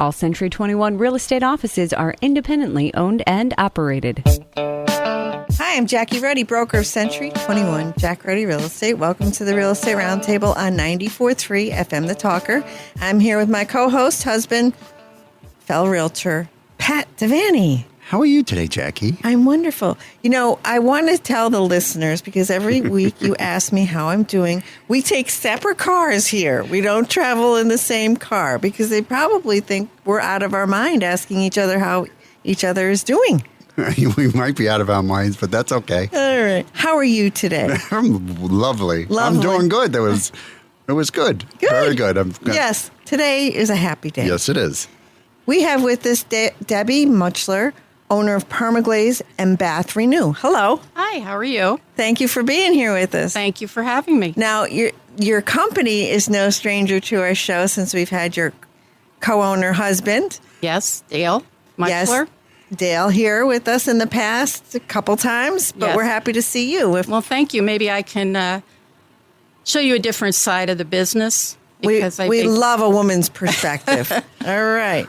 All Century 21 real estate offices are independently owned and operated. Hi, I'm Jackie Ruddy, broker of Century 21 Jack Ruddy Real Estate. Welcome to the Real Estate Roundtable on 94.3 FM The Talker. I'm here with my co-host, husband, fellow realtor, Pat Devaney. How are you today, Jackie? I'm wonderful. You know, I want to tell the listeners, because every week you ask me how I'm doing. We take separate cars here. We don't travel in the same car because they probably think we're out of our mind asking each other how each other is doing. We might be out of our minds, but that's okay. All right. How are you today? I'm lovely. I'm doing good. It was good. Good. Very good. Yes. Today is a happy day. Yes, it is. We have with us Debbie Mutchler, owner of Permaglaze and Bath Renew. Hello. Hi, how are you? Thank you for being here with us. Thank you for having me. Now, your company is no stranger to our show since we've had your co-owner husband. Yes, Dale Mutchler. Yes, Dale here with us in the past a couple times, but Yes. we're happy to see you. Well, thank you. Maybe I can show you a different side of the business. We love a woman's perspective. All right.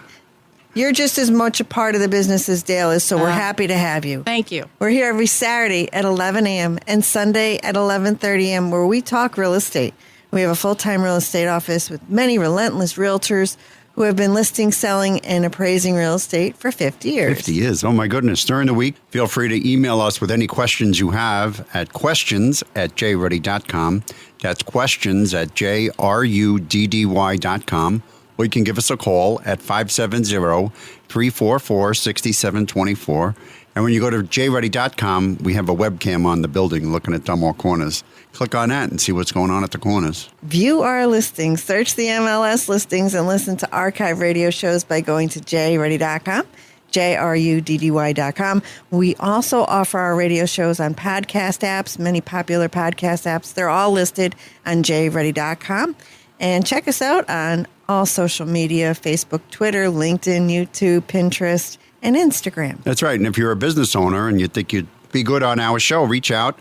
You're just as much a part of the business as Dale is, so we're happy to have you. Thank you. We're here every Saturday at 11 a.m. and Sunday at 11:30 a.m. where we talk real estate. We have a full-time real estate office with many relentless realtors who have been listing, selling, and appraising real estate for 50 years. 50 years. Oh, my goodness. During the week, feel free to email us with any questions you have at questions@jruddy.com. That's questions@jruddy.com. Or you can give us a call at 570-344-6724. And when you go to jruddy.com, we have a webcam on the building looking at Dunmore Corners. Click on that and see what's going on at the corners. View our listings, search the MLS listings, and listen to archive radio shows by going to jruddy.com, jruddy.com. We also offer our radio shows on podcast apps, many popular podcast apps. They're all listed on jruddy.com. And check us out on all social media, Facebook, Twitter, LinkedIn, YouTube, Pinterest, and Instagram. That's right. And if you're a business owner and you think you'd be good on our show, reach out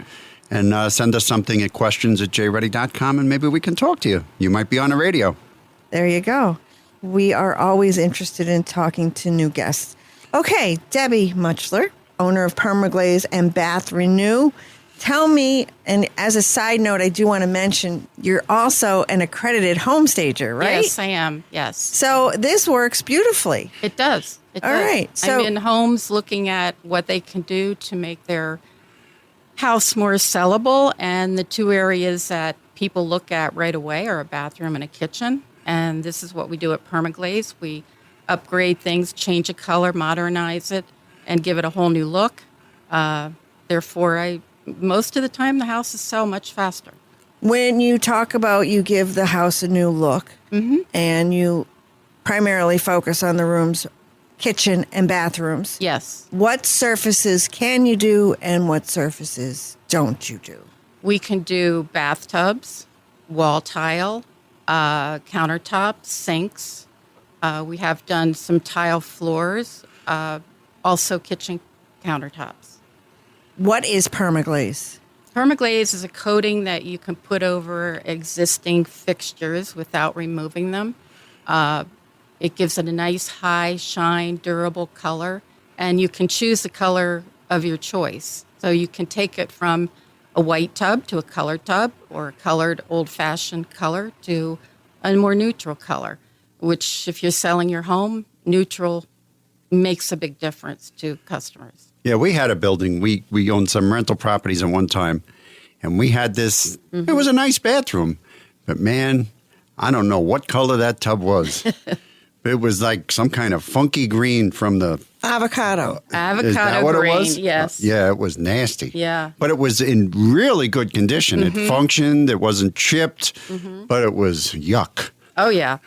and send us something at questions@jruddy.com, and maybe we can talk to you. You might be on the radio. There you go. We are always interested in talking to new guests. Okay, Debbie Mutchler, owner of Permaglaze and Bath Renew. Tell me, and as a side note, I do want to mention, you're also an accredited home stager, right? Yes, I am. Yes. So this works beautifully. It does. It All does. right. So I'm in homes looking at what they can do to make their house more sellable. And the two areas that people look at right away are a bathroom and a kitchen. And this is what we do at Permaglaze. We upgrade things, change a color, modernize it, and give it a whole new look. Therefore, most of the time, the houses sell much faster. when you talk about you give the house a new look and you primarily focus on the rooms, kitchen and bathrooms. Yes. What surfaces can you do and what surfaces don't you do? We can do bathtubs, wall tile, countertops, sinks. We have done some tile floors, also kitchen countertops. What is permaglaze? Permaglaze is a coating that you can put over existing fixtures without removing them. It gives it a nice, high, shine, durable color, and you can choose the color of your choice. So you can take it from a white tub to a colored tub, or a colored old-fashioned color to a more neutral color, which if you're selling your home, neutral makes a big difference to customers. Yeah, we had a building. We owned some rental properties at one time, and we had this. It was a nice bathroom, but man, I don't know what color that tub was. It was like some kind of funky green from the Avocado. Is that what green, it was? yes. Yeah, it was nasty. Yeah. But it was in really good condition. It functioned. It wasn't chipped, but it was yuck. Oh, yeah.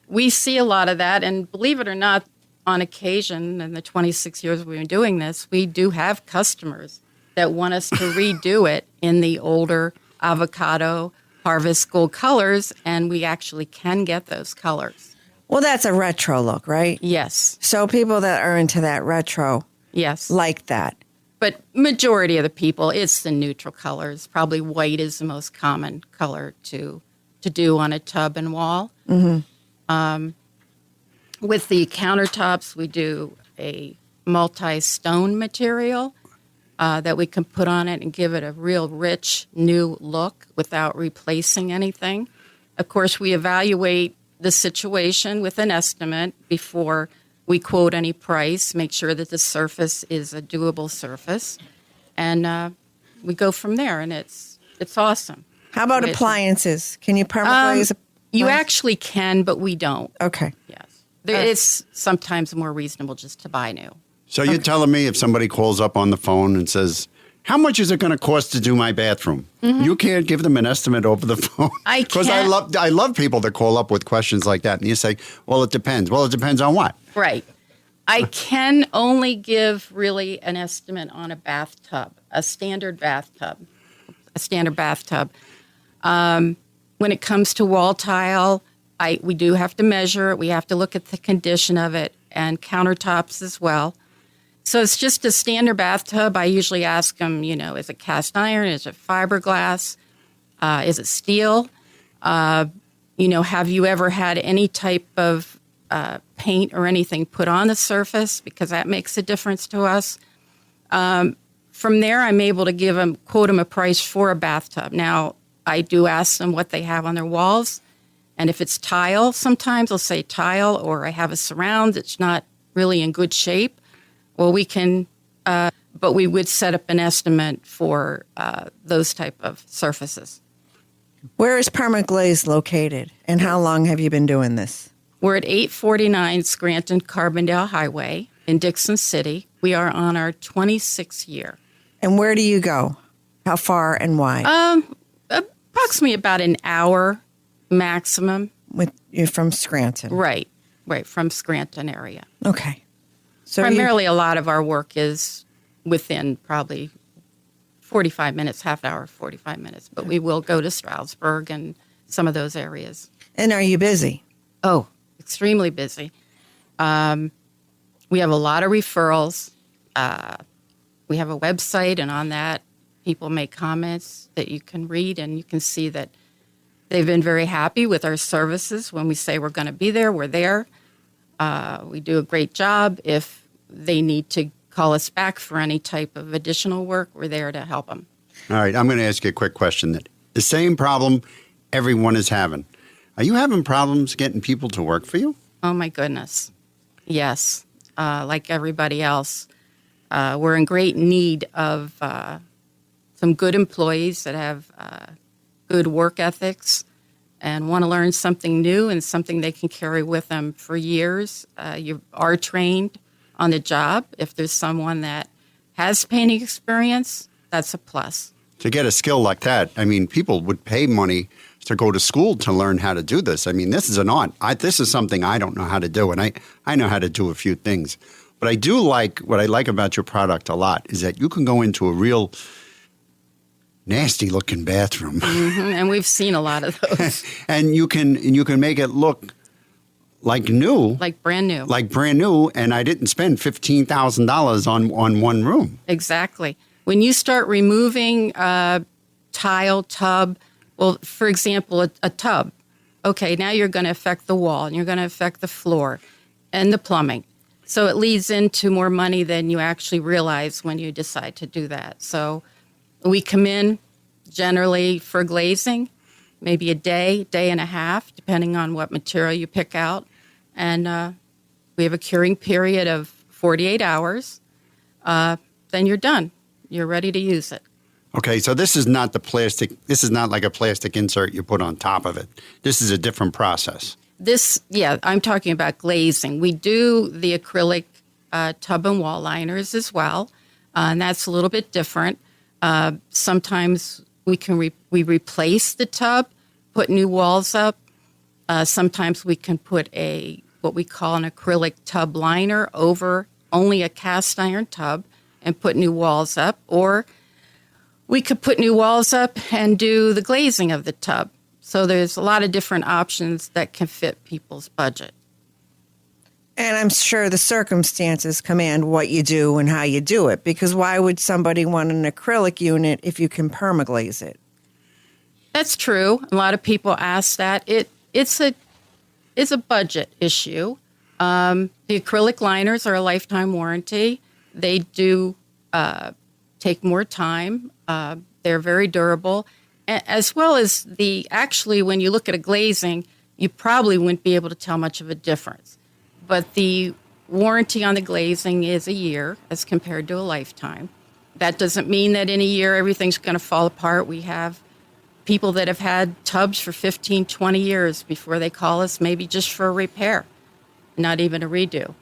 We see a lot of that, and believe it or not, on occasion, in the 26 years we've been doing this, we do have customers that want us to redo it in the older avocado harvest gold colors, and we actually can get those colors. Well, that's a retro look, right? Yes. So people that are into that retro Yes. like that. But majority of the people, it's the neutral colors. Probably white is the most common color to do on a tub and wall. With the countertops, we do a multi-stone material that we can put on it and give it a real rich new look without replacing anything. Of course, we evaluate the situation with an estimate before we quote any price, make sure that the surface is a doable surface, and we go from there, and it's awesome. How about appliances? Can you permaglaze? You actually can, but we don't. Okay. Yes. It's sometimes more reasonable just to buy new. So you're telling me if somebody calls up on the phone and says, how much is it going to cost to do my bathroom? You can't give them an estimate over the phone. I can't. Because I love people that call up with questions like that. And you say, well, it depends. Well, it depends on what? Right. I can only give really an estimate on a bathtub, a standard bathtub. When it comes to wall tile, we do have to measure it. We have to look at the condition of it, and countertops as well. So it's just a standard bathtub. I usually ask them, is it cast iron? Is it fiberglass? Is it steel? Have you ever had any type of paint or anything put on the surface? Because that makes a difference to us. From there, I'm able to quote them a price for a bathtub. Now, I do ask them what they have on their walls. And if it's tile, sometimes I'll say tile, or I have a surround that's not really in good shape. Well, we can, but we would set up an estimate for those type of surfaces. Where is Permaglaze located, and how long have you been doing this? We're at 849 Scranton Carbondale Highway in Dixon City. We are on our 26th year. And where do you go? How far and why? Approximately about an hour maximum. You're from Scranton. Right, from Scranton area. Okay. So primarily, a lot of our work is within probably 45 minutes, half hour, 45 minutes. But we will go to Stroudsburg and some of those areas. And are you busy? Oh, extremely busy. We have a lot of referrals. We have a website, and on that, people make comments that you can read, and you can see that they've been very happy with our services. When we say we're going to be there, we're there. We do a great job. If they need to call us back for any type of additional work, we're there to help them. All right, I'm going to ask you a quick question. The same problem everyone is having. Are you having problems getting people to work for you? Oh, my goodness. Yes. Like everybody else, we're in great need of some good employees that have good work ethics and want to learn something new and something they can carry with them for years. You are trained on the job. If there's someone that has painting experience, that's a plus. To get a skill like that, I mean, people would pay money to go to school to learn how to do this. I mean, this is an art. This is something I don't know how to do, and I know how to do a few things. But I do like, what I like about your product a lot is that you can go into a real nasty-looking bathroom. And we've seen a lot of those. and you can make it look like new. Like brand new. Like brand new, and I didn't spend $15,000 on one room. Exactly. When you start removing tile, tub, well, for example, a tub, okay, now you're going to affect the wall, and you're going to affect the floor and the plumbing. So it leads into more money than you actually realize when you decide to do that. So we come in generally for glazing, maybe a day and a half, depending on what material you pick out. And we have a curing period of 48 hours. Then you're done. You're ready to use it. Okay, so this is not the plastic. This is not like a plastic insert you put on top of it. This is a different process. I'm talking about glazing. We do the acrylic tub and wall liners as well, and that's a little bit different. Sometimes we replace the tub, put new walls up. Sometimes we can put what we call an acrylic tub liner over only a cast iron tub and put new walls up, or we could put new walls up and do the glazing of the tub. So there's a lot of different options that can fit people's budget. And I'm sure the circumstances command what you do and how you do it, because why would somebody want an acrylic unit if you can permaglaze it? That's true. A lot of people ask that. It's a budget issue. The acrylic liners are a lifetime warranty. They do take more time. They're very durable, as well as actually, when you look at a glazing, you probably wouldn't be able to tell much of a difference. But the warranty on the glazing is a year as compared to a lifetime. That doesn't mean that in a year everything's going to fall apart. We have people that have had tubs for 15, 20 years before they call us, maybe just for a repair, not even a redo.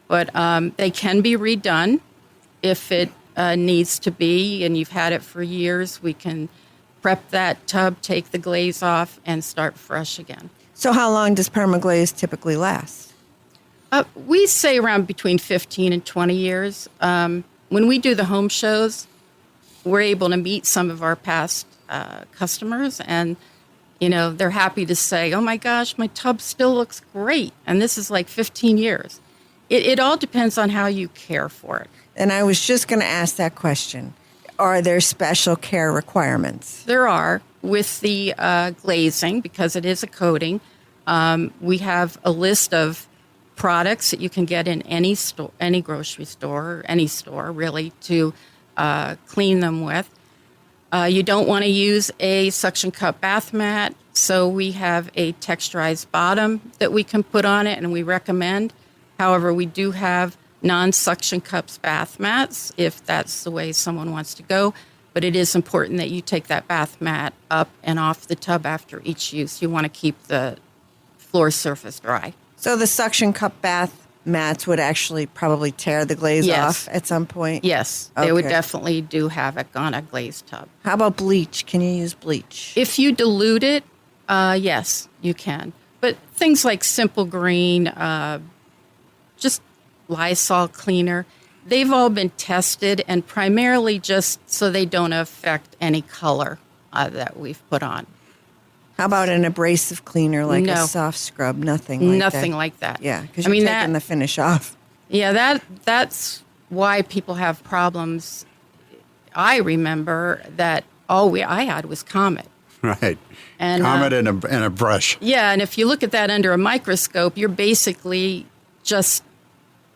But they can be redone if it needs to be, and you've had it for years. We can prep that tub, take the glaze off, and start fresh again. So how long does permaglaze typically last? We say around between 15 and 20 years. When we do the home shows, we're able to meet some of our past customers, and they're happy to say, "Oh my gosh, my tub still looks great," and this is like 15 years. It all depends on how you care for it. And I was just going to ask that question. Are there special care requirements? There are. With the glazing, because it is a coating, we have a list of products that you can get in any store, any grocery store, any store really, to clean them with. You don't want to use a suction cup bath mat, so we have a texturized bottom that we can put on it, and we recommend. However, we do have non-suction cups bath mats if that's the way someone wants to go. But it is important that you take that bath mat up and off the tub after each use. You want to keep the floor surface dry. So the suction cup bath mats would actually probably tear the glaze off at some point? Yes, they would definitely do havoc on a glazed tub. How about bleach? Can you use bleach? If you dilute it, yes, you can. But things like Simple Green, just Lysol cleaner, they've all been tested, and primarily just so they don't affect any color that we've put on. How about an abrasive cleaner, like No. a soft scrub? Nothing like that? Nothing like that. Yeah, because you're taking the finish off. Yeah, that's why people have problems. I remember that all I had was Comet. Right. And, Comet and a brush. Yeah, and if you look at that under a microscope, you're basically just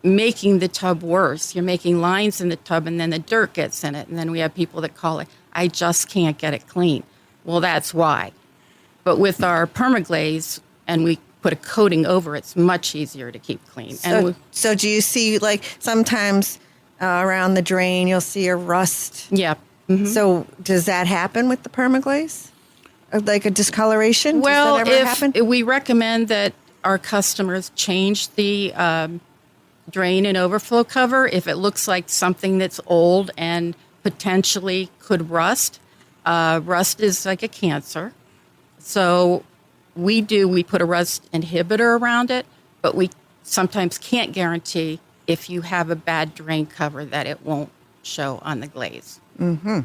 making the tub worse. You're making lines in the tub, and then the dirt gets in it. And then we have people that call it, "I just can't get it clean." Well, that's why. But with our permaglaze, and we put a coating over, it's much easier to keep clean. So do you see, like, sometimes around the drain, you'll see a rust? Yeah. Mm-hmm. So does that happen with the permaglaze? Like a discoloration? Well, does that ever happen? we recommend that our customers change the drain and overflow cover if it looks like something that's old and potentially could rust. Rust is like a cancer. So we put a rust inhibitor around it, but we sometimes can't guarantee if you have a bad drain cover that it won't show on the glaze. Mm-hmm.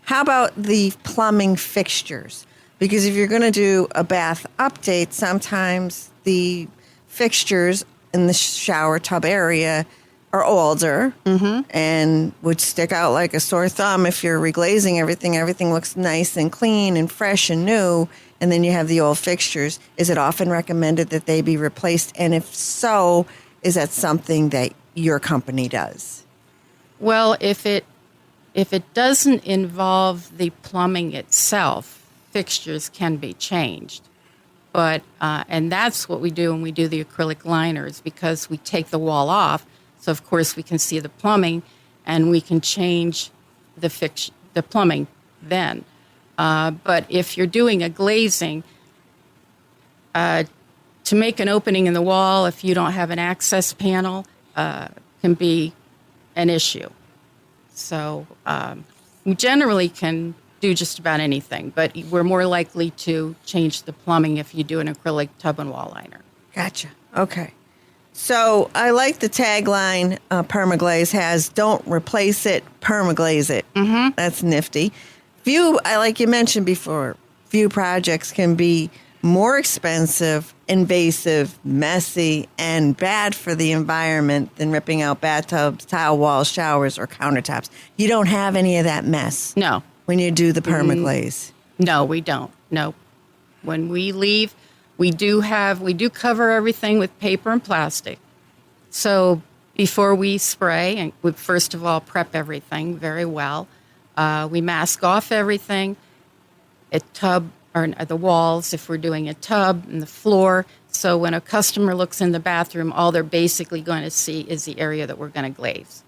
How about the plumbing fixtures? Because if you're going to do a bath update, sometimes the fixtures in the shower tub area are older and would stick out like a sore thumb if you're reglazing everything. Everything looks nice and clean and fresh and new, and then you have the old fixtures. Is it often recommended that they be replaced? And if so, is that something that your company does? Well, if it doesn't involve the plumbing itself, fixtures can be changed. But and that's what we do when we do the acrylic liners, because we take the wall off. So of course we can see the plumbing, and we can change the plumbing then. But if you're doing a glazing, to make an opening in the wall, if you don't have an access panel, can be an issue. So we generally can do just about anything, but we're more likely to change the plumbing if you do an acrylic tub and wall liner. Gotcha. Okay. So I like the tagline Permaglaze has, "Don't replace it, permaglaze it." Mm-hmm. That's nifty. Like you mentioned before, few projects can be more expensive, invasive, messy, and bad for the environment than ripping out bathtubs, tile walls, showers, or countertops. You don't have any of that mess. No. When you do the permaglaze. No, we don't. No. When we leave, we do cover everything with paper and plastic. So before we spray, and we first of all prep everything very well. We mask off everything, a tub or the walls if we're doing a tub, and the floor. So when a customer looks in the bathroom, all they're basically going to see is the area that we're going to glaze.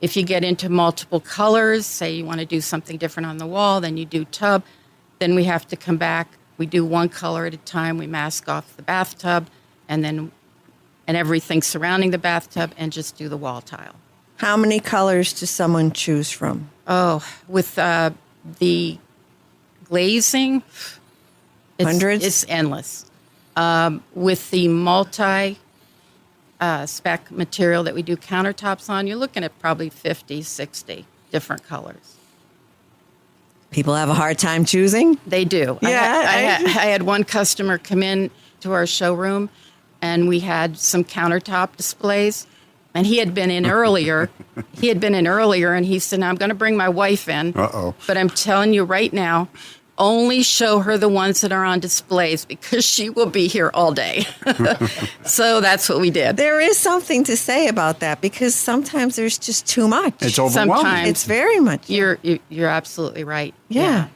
If you get into multiple colors, say you want to do something different on the wall, then you do tub, then we have to come back. We do one color at a time. We mask off the bathtub and everything surrounding the bathtub and just do the wall tile. How many colors does someone choose from? Oh, with the glazing, Hundreds? It's endless. With the multi spec material that we do countertops on, you're looking at probably 50, 60 different colors. People have a hard time choosing? They do. Yeah, I had one customer come in to our showroom, and we had some countertop displays. And he had been in earlier. And he said, "Now I'm going to bring my wife in. Uh-oh. But I'm telling you right now, only show her the ones that are on displays because she will be here all day." So that's what we did. There is something to say about that because sometimes there's just too much. It's overwhelming. Sometimes. It's very much. You're absolutely right. Yeah.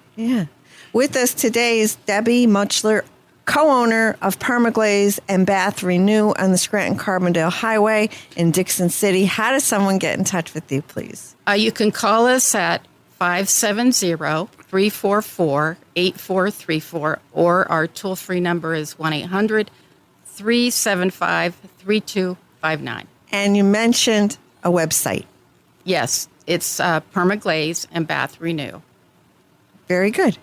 With us today is Debbie Muchler, co-owner of Permaglaze and Bath Renew on the Scranton-Carbondale Highway in Dixon City. How does someone get in touch with you, please? You can call us at 570-344-8434, or our toll-free number is 1-800-375-3259. And you mentioned a website. Yes, it's Permaglaze and Bath Renew. Very good.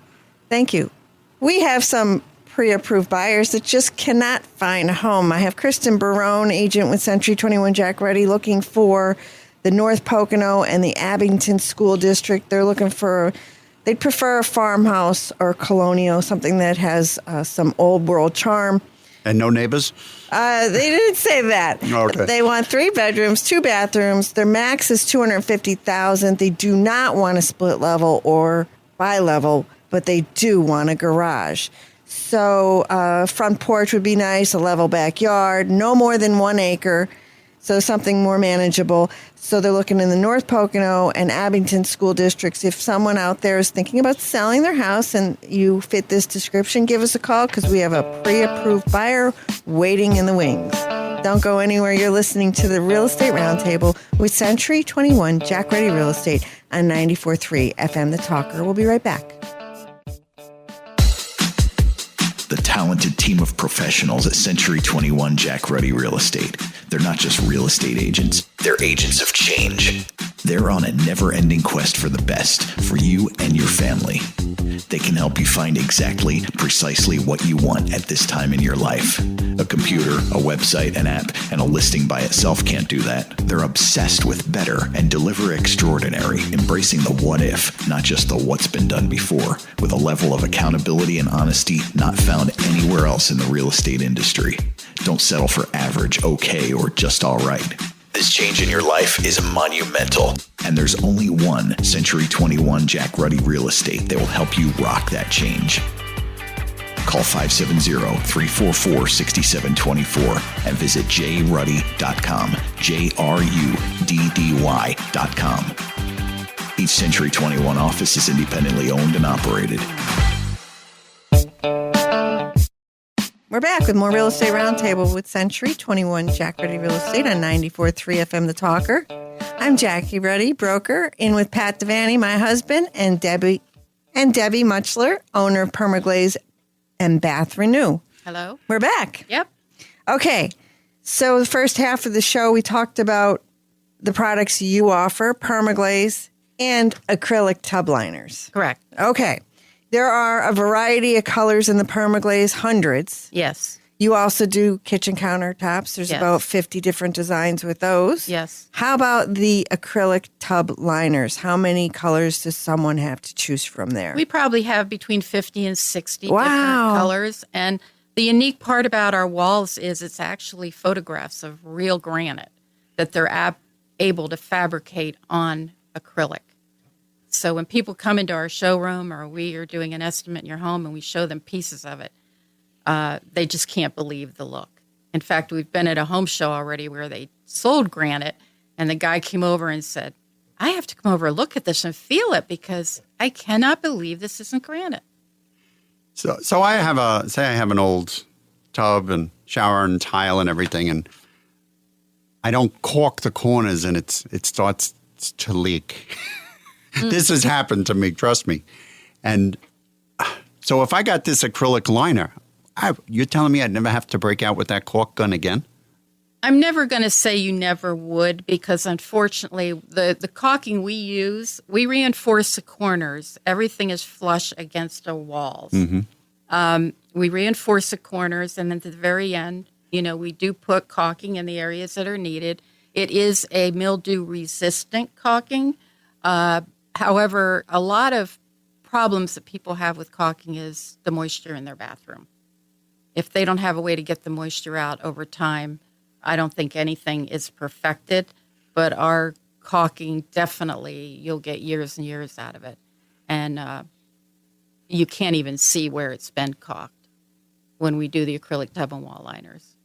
Thank you. We have some pre-approved buyers that just cannot find a home. I have Kristen Barone, agent with Century 21 Jack Ruddy, looking for the North Pocono and the Abington School District. They'd prefer a farmhouse or colonial, something that has some old world charm. And no neighbors? They didn't say that. Okay. They want 3 bedrooms, 2 bathrooms. Their max is $250,000. They do not want a split level or bi-level, but they do want a garage. So front porch would be nice, a level backyard, no more than 1 acre, so something more manageable. So they're looking in the North Pocono and Abington school districts. If someone out there is thinking about selling their house and you fit this description, give us a call because we have a pre-approved buyer waiting in the wings. Don't go anywhere. You're listening to the Real Estate Roundtable with Century 21 Jack Ruddy Real Estate on 94.3 FM The Talker. We'll be right back. The talented team of professionals at Century 21 Jack Ruddy Real Estate. They're not just real estate agents, they're agents of change. They're on a never-ending quest for the best for you and your family. They can help you find precisely what you want at this time in your life. A computer, a website, an app, and a listing by itself can't do that. They're obsessed with better and deliver extraordinary, embracing the what if, not just the what's been done before, with a level of accountability and honesty not found anywhere else in the real estate industry. Don't settle for average, okay, or just all right. This change in your life is monumental, and there's only one Century 21 Jack Ruddy Real Estate that will help you rock that change. Call 570-344-6724 and visit jruddy.com, JRUDDY.com. Each Century 21 office is independently owned and operated. We're back with more Real Estate Roundtable with Century 21 Jack Ruddy Real Estate on 94.3 FM The Talker. I'm Jackie Ruddy, broker, in with Pat Devaney, my husband, and Debbie Muchler, owner of Permaglaze and Bath Renew. Hello. We're back. Yep. Okay. So the first half of the show, we talked about the products you offer, Permaglaze and acrylic tub liners. Correct. Okay. There are a variety of colors in the Permaglaze, hundreds. Yes. You also do kitchen countertops. There's Yes. about 50 different designs with those. Yes. How about the acrylic tub liners? How many colors does someone have to choose from there? We probably have between 50 and 60 Wow. different colors. And the unique part about our walls is it's actually photographs of real granite that they're able to fabricate on acrylic. So when people come into our showroom or we are doing an estimate in your home and we show them pieces of it, they just can't believe the look. In fact, we've been at a home show already where they sold granite, and the guy came over and said, I have to come over and look at this and feel it because I cannot believe this isn't granite. So I have an old tub and shower and tile and everything, and I don't caulk the corners, and it starts to leak. This has happened to me, trust me. And so if I got this acrylic liner, you're telling me I'd never have to break out with that caulk gun again? I'm never going to say you never would because, unfortunately, the caulking we use, we reinforce the corners. Everything is flush against the walls. Mm-hmm. We reinforce the corners, and at the very end, we do put caulking in the areas that are needed. It is a mildew-resistant caulking. However, a lot of problems that people have with caulking is the moisture in their bathroom. If they don't have a way to get the moisture out over time, I don't think anything is perfected, but our caulking, definitely, you'll get years and years out of it. And you can't even see where it's been caulked when we do the acrylic tub and wall liners.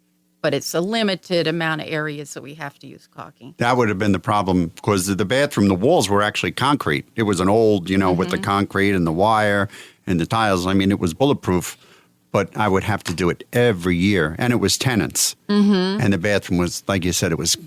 But it's a limited amount of areas that we have to use caulking. That would have been the problem because the bathroom, the walls were actually concrete. It was an old, with the concrete and the wire and the tiles. I mean, it was bulletproof. But I would have to do it every year. And it was tenants. Mm-hmm. And the bathroom was, like you said, it was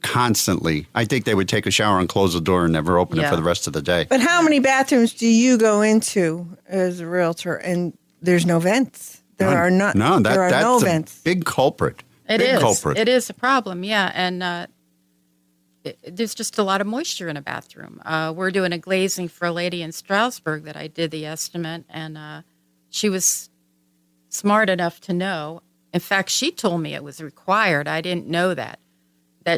constantly. I think they would take a shower and close the door and never open it for the rest of the day. But how many bathrooms do you go into as a realtor and there's no vents? There are no vents. Big culprit. It is a problem, yeah. And there's just a lot of moisture in a bathroom. We're doing a glazing for a lady in Stroudsburg that I did the estimate, and she was smart enough to know. In fact, she told me it was required. I didn't know that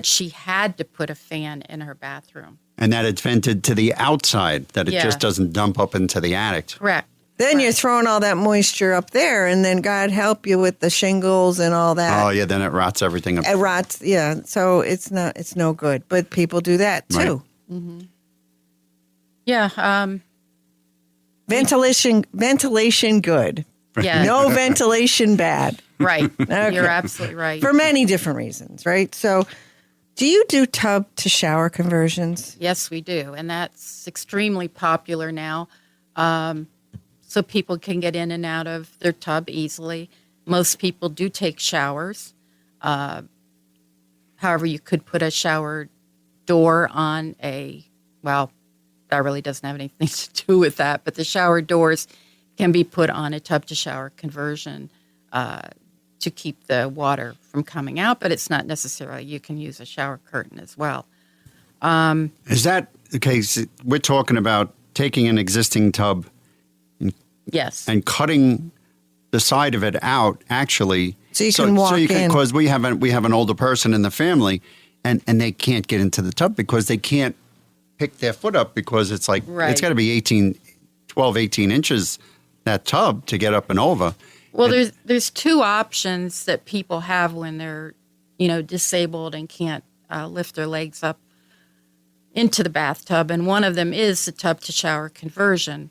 she had to put a fan in her bathroom. And that it's vented to the outside, that it just doesn't dump up into the attic. Correct. Then you're throwing all that moisture up there, and then God help you with the shingles and all that. Oh, yeah, then it rots everything up. It rots, yeah. So it's no good. But people do that, too. Right. Mm-hmm. Yeah. Ventilation good. Yeah. No ventilation bad. Right. Okay. You're absolutely right. For many different reasons, right? So do you do tub to shower conversions? Yes, we do. And that's extremely popular now. So people can get in and out of their tub easily. Most people do take showers. However, you could put a shower door on that really doesn't have anything to do with that, but the shower doors can be put on a tub to shower conversion to keep the water from coming out, but it's not necessarily. You can use a shower curtain as well. Is that the case? We're talking about taking an existing tub Yes. and cutting the side of it out, actually. So you can walk in. Because we have an older person in the family, and they can't get into the tub because they can't pick their foot up because it's like, it's got to be 12, 18 inches, that tub, to get up and over. Well, there's two options that people have when they're, disabled and can't lift their legs up into the bathtub. And one of them is the tub to shower conversion,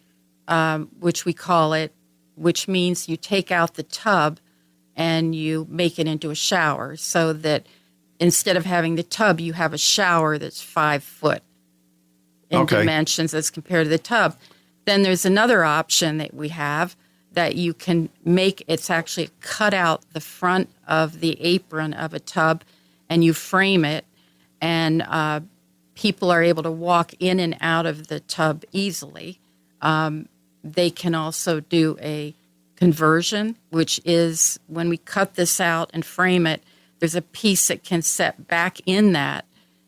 which we call it, which means you take out the tub and you make it into a shower so that instead of having the tub, you have a shower that's 5 foot in dimensions as compared to the tub. Then there's another option that we have that you can make. It's actually cut out the front of the apron of a tub and you frame it, and people are able to walk in and out of the tub easily. They can also do a conversion, which is when we cut this out and frame it, there's a piece that can set back in that,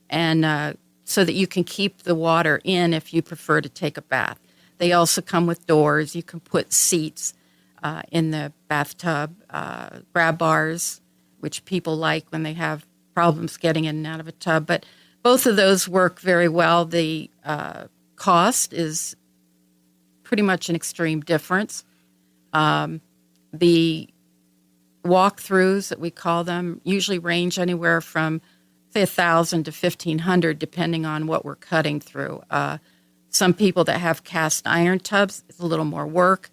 and so that you can keep the water in if you prefer to take a bath. They also come with doors. You can put seats in the bathtub, grab bars, which people like when they have problems getting in and out of a tub. But both of those work very well. The cost is pretty much an extreme difference. The walkthroughs that we call them usually range anywhere from, say, $1,000 to $1,500, depending on what we're cutting through. Some people that have cast iron tubs, it's a little more work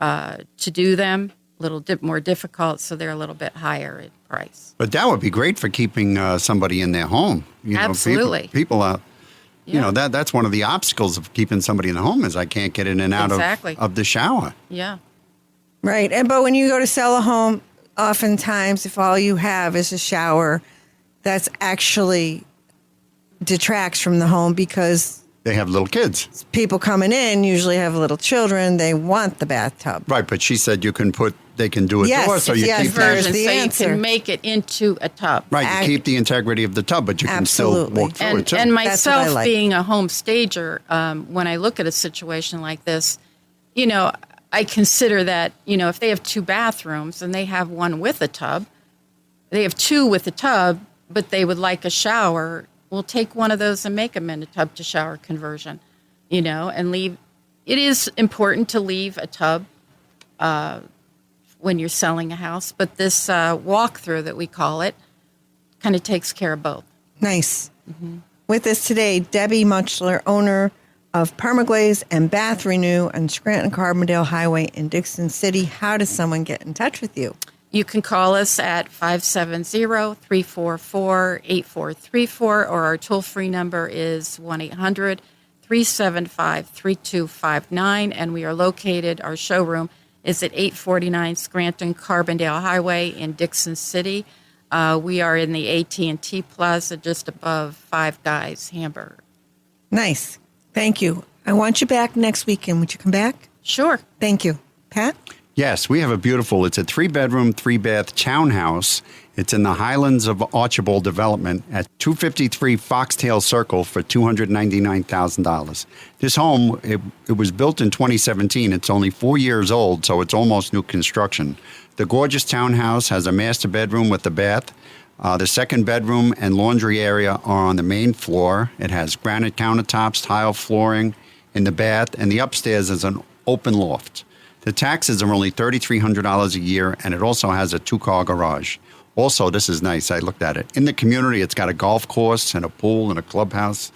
to do them. little more difficult, so they're a little bit higher in price. But that would be great for keeping somebody in their home. Absolutely. People are, Yeah. that's one of the obstacles of keeping somebody in the home is I can't get in and out Exactly. of the shower. Yeah. Right. But when you go to sell a home, oftentimes if all you have is a shower, that's actually detracts from the home because They have little kids. people coming in usually have little children. They want the bathtub. Right, but she said they can do a Yes, door so you yes, keep there's Version, the so answer. you can make it into a tub. Right, you keep the integrity of the tub, but you can still Absolutely. walk through it too. And That's what I myself like. being a home stager, when I look at a situation like this, I consider that, if they have 2 bathrooms and they have one with a tub, they have 2 with a tub, but they would like a shower, we'll take one of those and make them in a tub to shower conversion, and leave. It is important to leave a tub when you're selling a house, but this walkthrough that we call it kind of takes care of both. Nice. With us today, Debbie Muchler, owner of Permaglaze and Bath Renew on Scranton-Carbondale Highway in Dixon City. How does someone get in touch with you? You can call us at 570-344-8434, or our toll-free number is 1-800-375-3259, and we are located, our showroom is at 849 Scranton-Carbondale Highway in Dixon City. We are in the AT&T Plaza just above Five Guys Hamburger. Nice. Thank you. I want you back next weekend. Would you come back? Sure. Thank you. Pat? Yes, we have it's a 3-bedroom, 3-bath townhouse. It's in the Highlands of Archibald development at 253 Foxtail Circle for $299,000. This home, it was built in 2017. It's only 4 years old, so it's almost new construction. The gorgeous townhouse has a master bedroom with a bath. The second bedroom and laundry area are on the main floor. It has granite countertops, tile flooring in the bath, and the upstairs is an open loft. The taxes are only $3,300 a year, and it also has a 2-car garage. Also, this is nice. I looked at it. In the community, it's got a golf course and a pool and a clubhouse.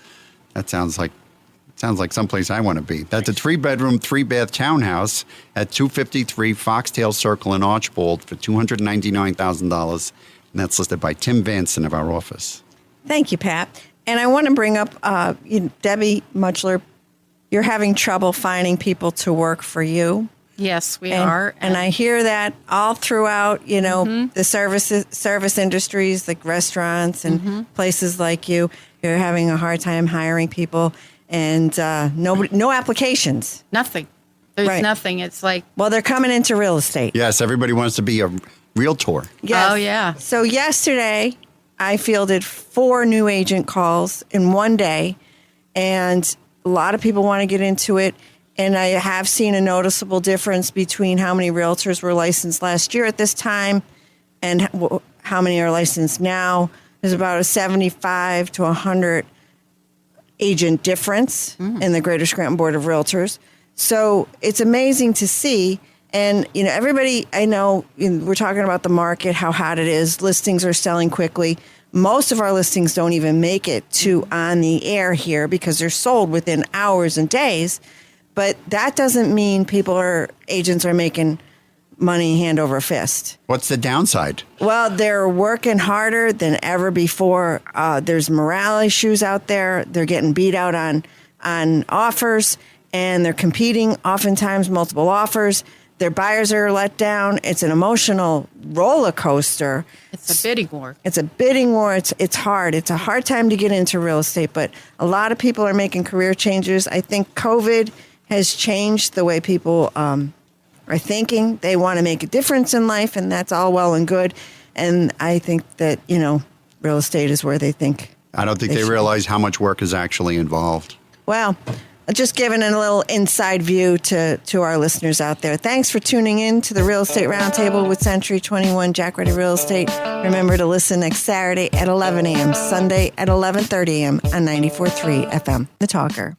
That sounds like someplace I want to be. That's a 3-bedroom, 3-bath townhouse at 253 Foxtail Circle in Archibald for $299,000. And that's listed by Tim Vanson of our office. Thank you, Pat. And I want to bring up Debbie Muchler. You're having trouble finding people to work for you. Yes, we are. And I hear that all throughout, the service industries, like restaurants and places like you. You're having a hard time hiring people, and no applications. Nothing. There's Right. nothing. It's like, Well, they're coming into real estate. Yes, everybody wants to be a realtor. Yes. Oh, yeah. So yesterday, I fielded 4 new agent calls in one day, and a lot of people want to get into it. And I have seen a noticeable difference between how many realtors were licensed last year at this time and how many are licensed now. There's about a 75 to 100 agent difference in the Greater Scranton Board of Realtors. So it's amazing to see. And, everybody, I know we're talking about the market, how hot it is. Listings are selling quickly. Most of our listings don't even make it to on the air here because they're sold within hours and days. But that doesn't mean agents are making money hand over fist. What's the downside? Well, they're working harder than ever before. There's morale issues out there. They're getting beat out on offers, and they're competing oftentimes multiple offers. Their buyers are let down. It's an emotional roller coaster. it's a bidding war. It's a bidding war. It's hard. It's a hard time to get into real estate, but a lot of people are making career changes. I think COVID has changed the way people are thinking. They want to make a difference in life, and that's all well and good. And I think that, real estate is where they think. I don't think they should. realize how much work is actually involved. Well, just giving a little inside view to our listeners out there. Thanks for tuning in to the Real Estate Roundtable with Century 21 Jack Ruddy Real Estate. Remember to listen next Saturday at 11 a.m., Sunday at 11:30 a.m. on 94.3 FM, The Talker.